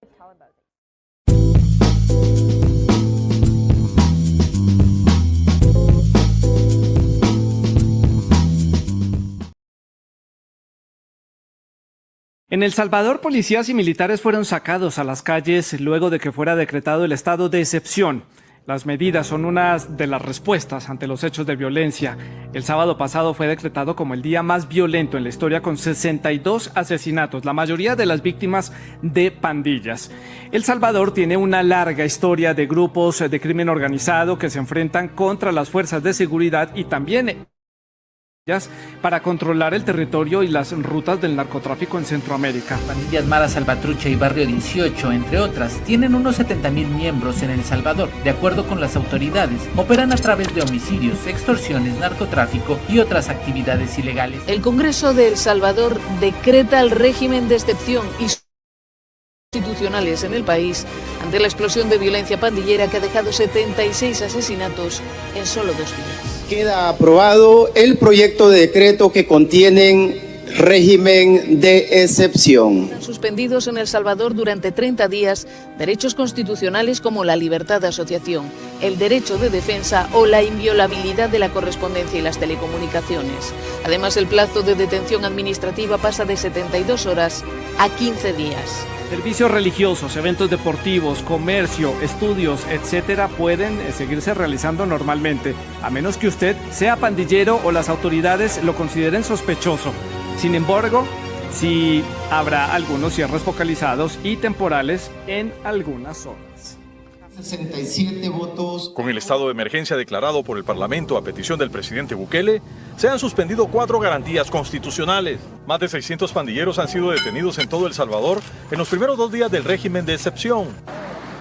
En El Salvador, policías y militares fueron sacados a las calles luego de que fuera decretado el estado de excepción. Las medidas son una de las respuestas ante los hechos de violencia. El sábado pasado fue decretado como el día más violento en la historia, con 62 asesinatos, la mayoría de las víctimas de pandillas. El Salvador tiene una larga historia de grupos de crimen organizado que se enfrentan contra las fuerzas de seguridad y también para controlar el territorio y las rutas del narcotráfico en Centroamérica. Pandillas Mara, Salvatrucha y Barrio 18, entre otras, tienen unos 70,000 miembros en El Salvador. De acuerdo con las autoridades, operan a través de homicidios, extorsiones, narcotráfico y otras actividades ilegales. El Congreso de El Salvador decreta el régimen de excepción y constitucionales en el país ante la explosión de violencia pandillera que ha dejado 76 asesinatos en solo 2 días. Queda aprobado el proyecto de decreto que contiene régimen de excepción. Suspendidos en El Salvador durante 30 días derechos constitucionales como la libertad de asociación, el derecho de defensa o la inviolabilidad de la correspondencia y las telecomunicaciones. Además, el plazo de detención administrativa pasa de 72 horas a 15 días. Servicios religiosos, eventos deportivos, comercio, estudios, etcétera, pueden seguirse realizando normalmente, a menos que usted sea pandillero o las autoridades lo consideren sospechoso. Sin embargo, sí habrá algunos cierres focalizados y temporales en algunas zonas. 67 votos. Con el estado de emergencia declarado por el Parlamento a petición del presidente Bukele, se han suspendido 4 garantías constitucionales. Más de 600 pandilleros han sido detenidos en todo El Salvador en los primeros 2 días del régimen de excepción.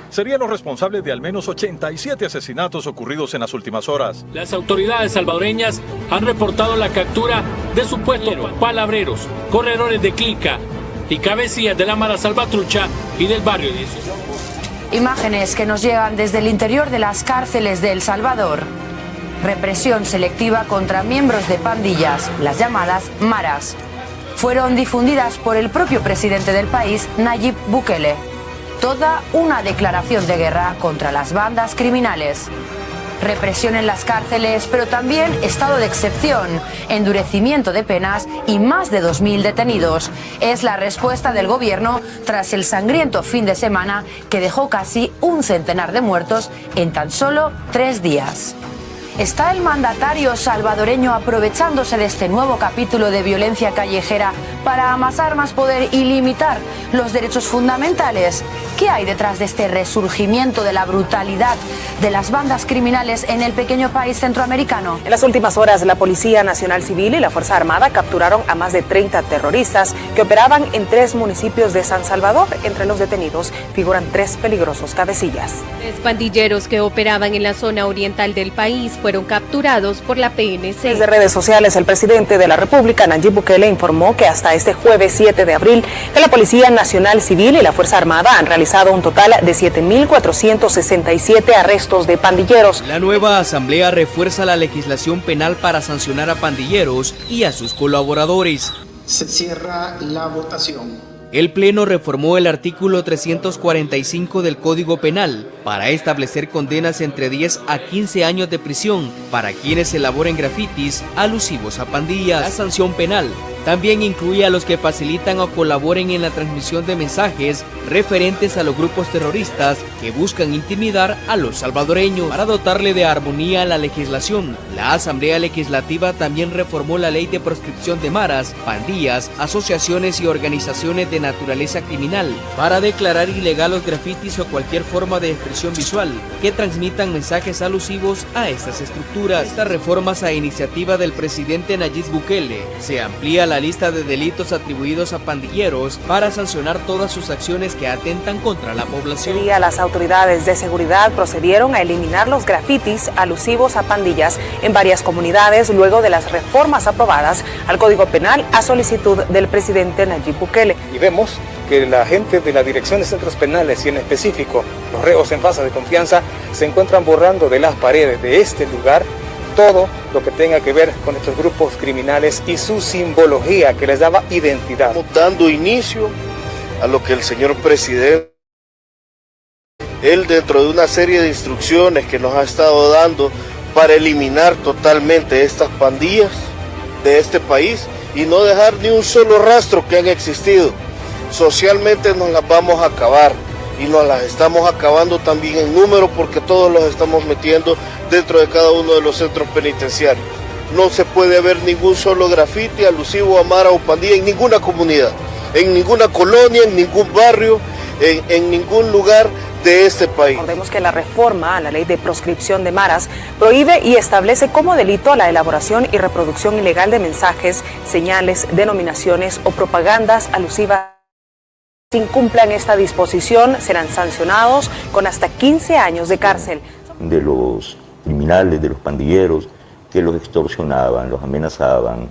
Serían los responsables de al menos 87 asesinatos ocurridos en las últimas horas. Las autoridades salvadoreñas han reportado la captura de supuestos palabreros, corredores de clica y cabecillas de la Mara Salvatrucha y del Barrio 18. Imágenes que nos llegan desde el interior de las cárceles de El Salvador. Represión selectiva contra miembros de pandillas, las llamadas maras. Fueron difundidas por el propio presidente del país, Nayib Bukele. Toda una declaración de guerra contra las bandas criminales. Represión en las cárceles, pero también estado de excepción, endurecimiento de penas y más de 2.000 detenidos. Es la respuesta del gobierno tras el sangriento fin de semana que dejó casi un centenar de muertos en tan solo 3 días. ¿Está el mandatario salvadoreño aprovechándose de este nuevo capítulo de violencia callejera para amasar más poder y limitar los derechos fundamentales? ¿Qué hay detrás de este resurgimiento de la brutalidad de las bandas criminales en el pequeño país centroamericano? En las últimas horas, la Policía Nacional Civil y la Fuerza Armada capturaron a más de 30 terroristas que operaban en 3 municipios de San Salvador. Entre los detenidos figuran 3 peligrosos cabecillas. 3 pandilleros que operaban en la zona oriental del país fueron capturados por la PNC. Desde redes sociales, el presidente de la República, Nayib Bukele, informó que hasta este jueves 7 de abril, que la Policía Nacional Civil y la Fuerza Armada han realizado un total de 7.467 arrestos de pandilleros. La nueva asamblea refuerza la legislación penal para sancionar a pandilleros y a sus colaboradores. Se cierra la votación. El Pleno reformó el artículo 345 del Código Penal para establecer condenas entre 10 a 15 años de prisión para quienes elaboren grafitis alusivos a pandillas. La sanción penal también incluye a los que facilitan o colaboren en la transmisión de mensajes referentes a los grupos terroristas que buscan intimidar a los salvadoreños. Para dotarle de armonía a la legislación, la Asamblea Legislativa también reformó la Ley de Proscripción de Maras, pandillas, asociaciones y organizaciones de naturaleza criminal para declarar ilegal los grafitis o cualquier forma de expresión visual que transmitan mensajes alusivos a estas estructuras. Estas reformas, a iniciativa del presidente Nayib Bukele, se amplía la lista de delitos atribuidos a pandilleros para sancionar todas sus acciones que atentan contra la población. Este día, las autoridades de seguridad procedieron a eliminar los grafitis alusivos a pandillas en varias comunidades luego de las reformas aprobadas al Código Penal a solicitud del presidente Nayib Bukele. Y vemos que la gente de la Dirección de Centros Penales y en específico los reos en fase de confianza se encuentran borrando de las paredes de este lugar todo lo que tenga que ver con estos grupos criminales y su simbología que les daba identidad. Estamos dando inicio a lo que el señor presidente él dentro de una serie de instrucciones que nos ha estado dando para eliminar totalmente estas pandillas de este país y no dejar ni un solo rastro que han existido. Socialmente nos las vamos a acabar y nos las estamos acabando también en número porque todos los estamos metiendo dentro de cada uno de los centros penitenciarios. No se puede ver ningún solo grafiti alusivo a Mara o pandilla en ninguna comunidad, en ninguna colonia, en ningún barrio, en ningún lugar de este país. Recordemos que la reforma a la ley de proscripción de maras prohíbe y establece como delito la elaboración y reproducción ilegal de mensajes, señales, denominaciones o propagandas alusivas. Si incumplan esta disposición, serán sancionados con hasta 15 años de cárcel. De los criminales, de los pandilleros que los extorsionaban, los amenazaban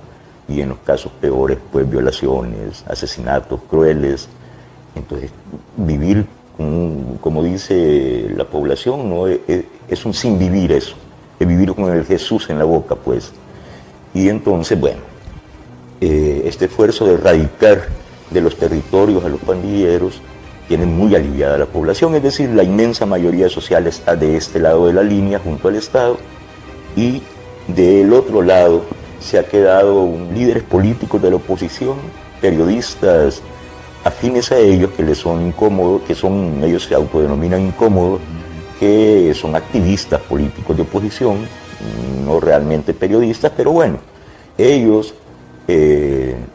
y en los casos peores, pues violaciones, asesinatos crueles. Entonces, vivir, como dice la población, ¿no? Es un sin vivir eso, es vivir con el Jesús en la boca, pues. Y entonces, bueno, este esfuerzo de erradicar de los territorios a los pandilleros tiene muy aliviada la población, es decir, la inmensa mayoría social está de este lado de la línea junto al Estado y del otro lado se ha quedado líderes políticos de la oposición, periodistas afines a ellos que les son incómodos, ellos se autodenominan incómodos, que son activistas políticos de oposición, no realmente periodistas, pero bueno, ellos,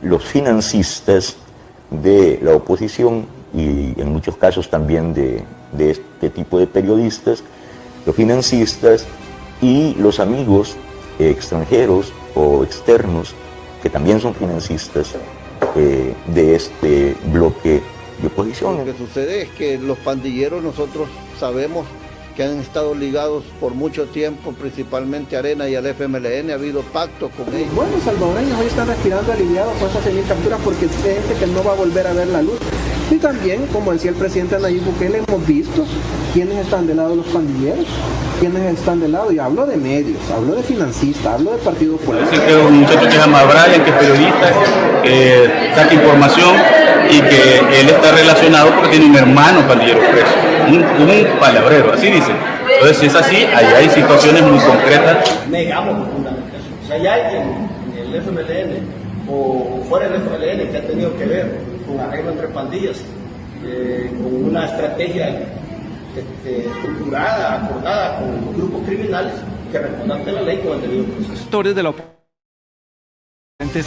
los financistas de la oposición y en muchos casos también de este tipo de periodistas, los financistas y los amigos extranjeros o externos que también son financistas de este bloque de oposición. Lo que sucede es que los pandilleros nosotros sabemos que han estado ligados por mucho tiempo, principalmente a Arena y al FMLN, ha habido pactos con ellos. Bueno, los salvadoreños hoy están respirando aliviados con esas 6.000 capturas porque hay gente que no va a volver a ver la luz. Y también, como decía el presidente Nayib Bukele, hemos visto quiénes están del lado de los pandilleros, quiénes están del lado, y hablo de medios, hablo de financistas, hablo de partidos políticos. Que un muchacho que se llama Brian, que es periodista, saca información y que él está relacionado porque tiene un hermano pandillero preso, un palabrero, así dicen. Entonces, si es así, ahí hay situaciones muy concretas. Negamos profundamente eso. Si hay alguien en el FMLN o fuera del FMLN que ha tenido que ver con arreglo entre pandillas, con una estrategia estructurada, acordada con los grupos criminales, que respondan ante la ley con el debido proceso. Sectores de la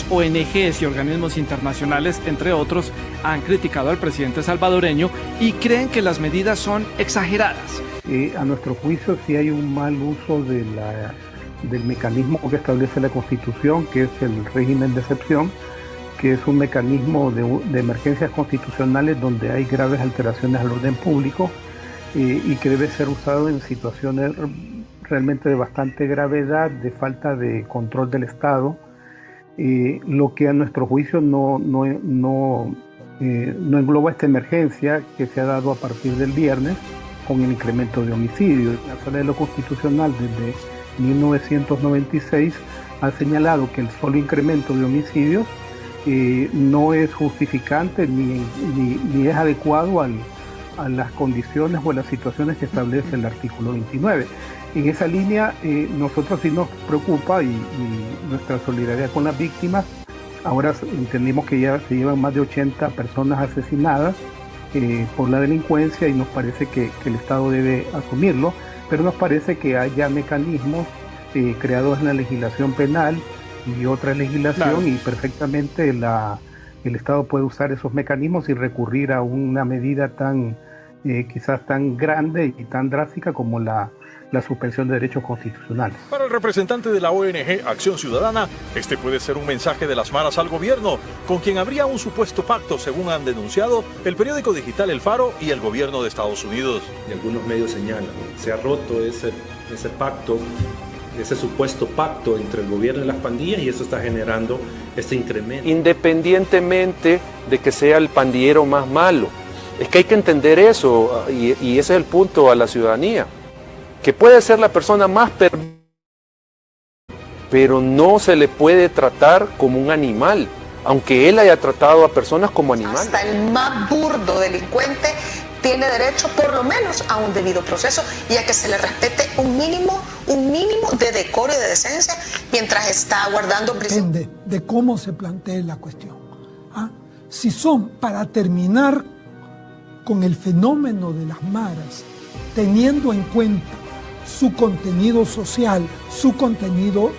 ONGs y organismos internacionales, entre otros, han criticado al presidente salvadoreño y creen que las medidas son exageradas. A nuestro juicio sí hay un mal uso del mecanismo que establece la Constitución, que es el régimen de excepción, que es un mecanismo de emergencias constitucionales donde hay graves alteraciones al orden público y que debe ser usado en situaciones realmente de bastante gravedad, de falta de control del Estado, lo que a nuestro juicio no engloba esta emergencia que se ha dado a partir del viernes con el incremento de homicidios. La Sala de lo Constitucional desde 1996 ha señalado que el solo incremento de homicidios no es justificante ni es adecuado a las condiciones o a las situaciones que establece el artículo 29. En esa línea nosotros sí nos preocupa y nuestra solidaridad con las víctimas. Ahora entendimos que ya se llevan más de 80 personas asesinadas por la delincuencia y nos parece que el Estado debe asumirlo, pero nos parece que hay ya mecanismos creados en la legislación penal y otra legislación, claro, y perfectamente el Estado puede usar esos mecanismos y recurrir a una medida quizás tan grande y tan drástica como la suspensión de derechos constitucionales. Para el representante de la ONG Acción Ciudadana, este puede ser un mensaje de las maras al gobierno, con quien habría un supuesto pacto, según han denunciado el periódico digital El Faro y el gobierno de Estados Unidos. Y algunos medios señalan, se ha roto ese pacto, ese supuesto pacto entre el gobierno y las pandillas, y eso está generando este incremento. Independientemente de que sea el pandillero más malo, es que hay que entender eso, y ese es el punto a la ciudadanía, que puede ser la persona más perversa, pero no se le puede tratar como un animal, aunque él haya tratado a personas como animales. Hasta el más burdo delincuente tiene derecho por lo menos a un debido proceso y a que se le respete un mínimo de decoro y de decencia mientras está guardando prisión. Depende de cómo se plantee la cuestión. Si son para terminar con el fenómeno de las maras, teniendo en cuenta su contenido social, su contenido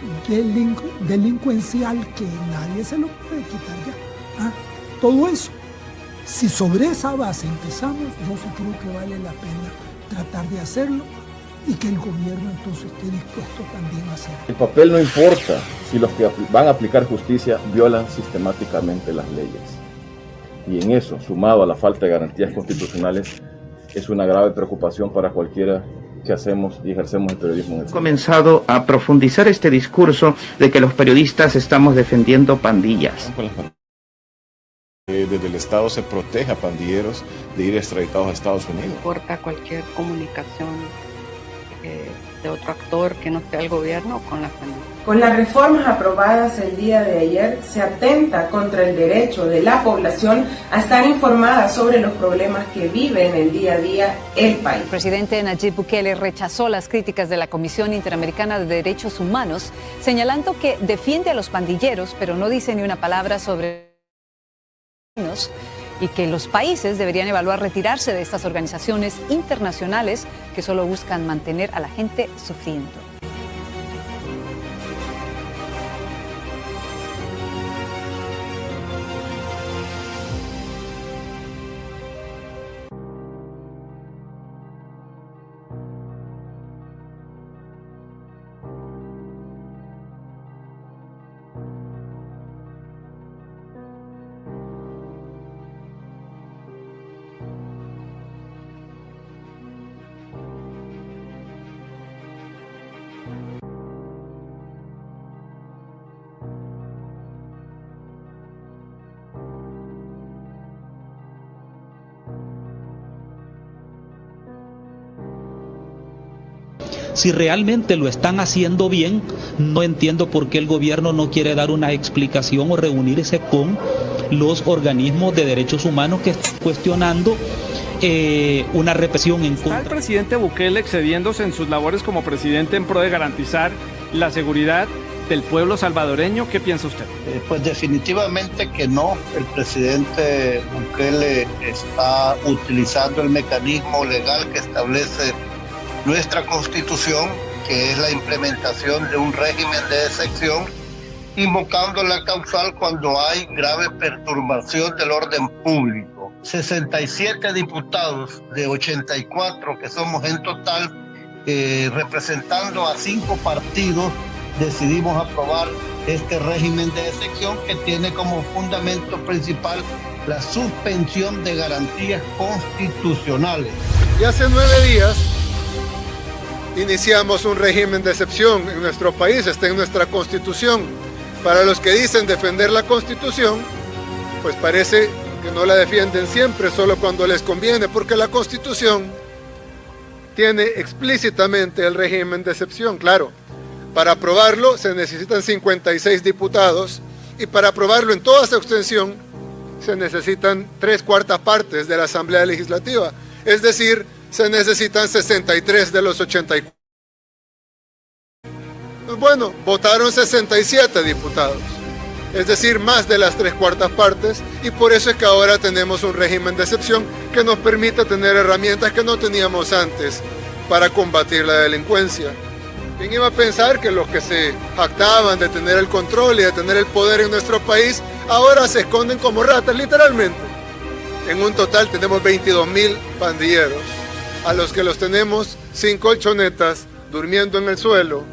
delincuencial, que nadie se lo puede quitar ya. Todo eso, si sobre esa base empezamos, yo sí creo que vale la pena tratar de hacerlo y que el gobierno entonces esté dispuesto también a hacerlo. El papel no importa si los que van a aplicar justicia violan sistemáticamente las leyes. Y en eso, sumado a la falta de garantías constitucionales, es una grave preocupación para cualquiera que hacemos y ejercemos el periodismo en el país. Comenzado a profundizar este discurso de que los periodistas estamos defendiendo pandillas. Desde el Estado se protege a pandilleros de ir extraditados a Estados Unidos. Importa cualquier comunicación de otro actor que no sea el gobierno con las pandillas. Con las reformas aprobadas el día de ayer, se atenta contra el derecho de la población a estar informada sobre los problemas que vive en el día a día el país. El presidente Nayib Bukele rechazó las críticas de la Comisión Interamericana de Derechos Humanos, señalando que defiende a los pandilleros, pero no dice ni una palabra sobre y que los países deberían evaluar retirarse de estas organizaciones internacionales que solo buscan mantener a la gente sufriendo. Si realmente lo están haciendo bien, no entiendo por qué el gobierno no quiere dar una explicación o reunirse con los organismos de derechos humanos que están cuestionando una represión en contra. ¿Está el presidente Bukele excediéndose en sus labores como presidente en pro de garantizar la seguridad del pueblo salvadoreño? ¿Qué piensa usted? Pues definitivamente que no. El presidente Bukele está utilizando el mecanismo legal que establece nuestra Constitución, que es la implementación de un régimen de excepción, invocando la causal cuando hay grave perturbación del orden público. 67 diputados de 84 que somos en total, representando a 5 partidos, decidimos aprobar este régimen de excepción que tiene como fundamento principal la suspensión de garantías constitucionales. Y hace 9 días iniciamos un régimen de excepción en nuestro país, está en nuestra Constitución. Para los que dicen defender la Constitución, pues parece que no la defienden siempre, solo cuando les conviene, porque la Constitución tiene explícitamente el régimen de excepción, claro. Para aprobarlo se necesitan 56 diputados y para aprobarlo en toda su extensión se necesitan 3/4 partes de la Asamblea Legislativa, es decir, se necesitan 63 de los 84. Pues bueno, votaron 67 diputados, es decir, más de las 3/4 partes, y por eso es que ahora tenemos un régimen de excepción que nos permite tener herramientas que no teníamos antes para combatir la delincuencia. ¿Quién iba a pensar que los que se jactaban de tener el control y de tener el poder en nuestro país, ahora se esconden como ratas, literalmente? En un total tenemos 22.000 pandilleros, a los que los tenemos sin colchonetas, durmiendo en el suelo,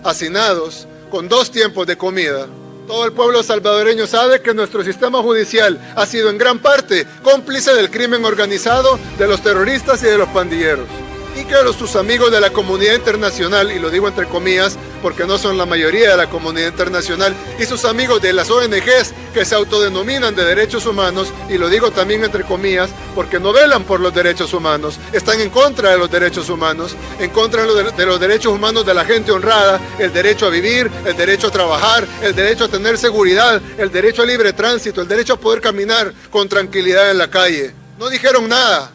hacinados, con 2 tiempos de comida. Todo el pueblo salvadoreño sabe que nuestro sistema judicial ha sido en gran parte cómplice del crimen organizado, de los terroristas y de los pandilleros. Y que sus amigos de la comunidad internacional, y lo digo entre comillas porque no son la mayoría de la comunidad internacional, y sus amigos de las ONGs que se autodenominan de derechos humanos, y lo digo también entre comillas porque no velan por los derechos humanos, están en contra de los derechos humanos, en contra de los derechos humanos de la gente honrada, el derecho a vivir, el derecho a trabajar, el derecho a tener seguridad, el derecho a libre tránsito, el derecho a poder caminar con tranquilidad en la calle. No dijeron nada.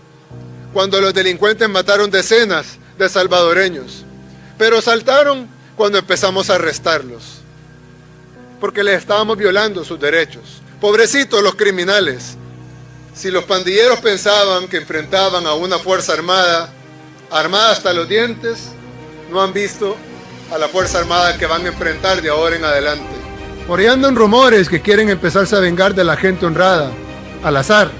cuando los delincuentes mataron decenas de salvadoreños, pero saltaron cuando empezamos a arrestarlos, porque les estábamos violando sus derechos. Pobrecitos los criminales. Si los pandilleros pensaban que enfrentaban a una fuerza armada hasta los dientes, no han visto a la fuerza armada que van a enfrentar de ahora en adelante. Por ahí andan rumores que quieren empezarse a vengar de la gente honrada, al azar.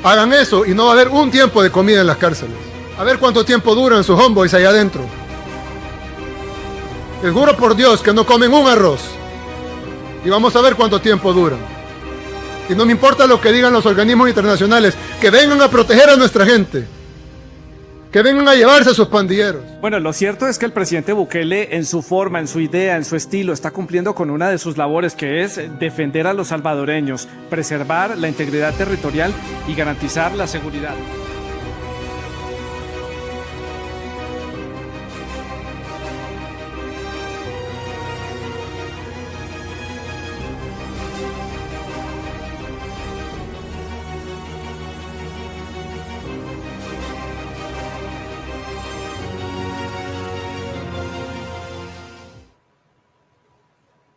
Hagan eso y no va a haber un tiempo de comida en las cárceles. A ver cuánto tiempo duran sus homeboys allá adentro. Les juro por Dios que no comen un arroz. Y vamos a ver cuánto tiempo duran. Y no me importa lo que digan los organismos internacionales, que vengan a proteger a nuestra gente. Que vengan a llevarse a sus pandilleros. Bueno, lo cierto es que el presidente Bukele, en su forma, en su idea, en su estilo, está cumpliendo con una de sus labores, que es defender a los salvadoreños, preservar la integridad territorial y garantizar la seguridad.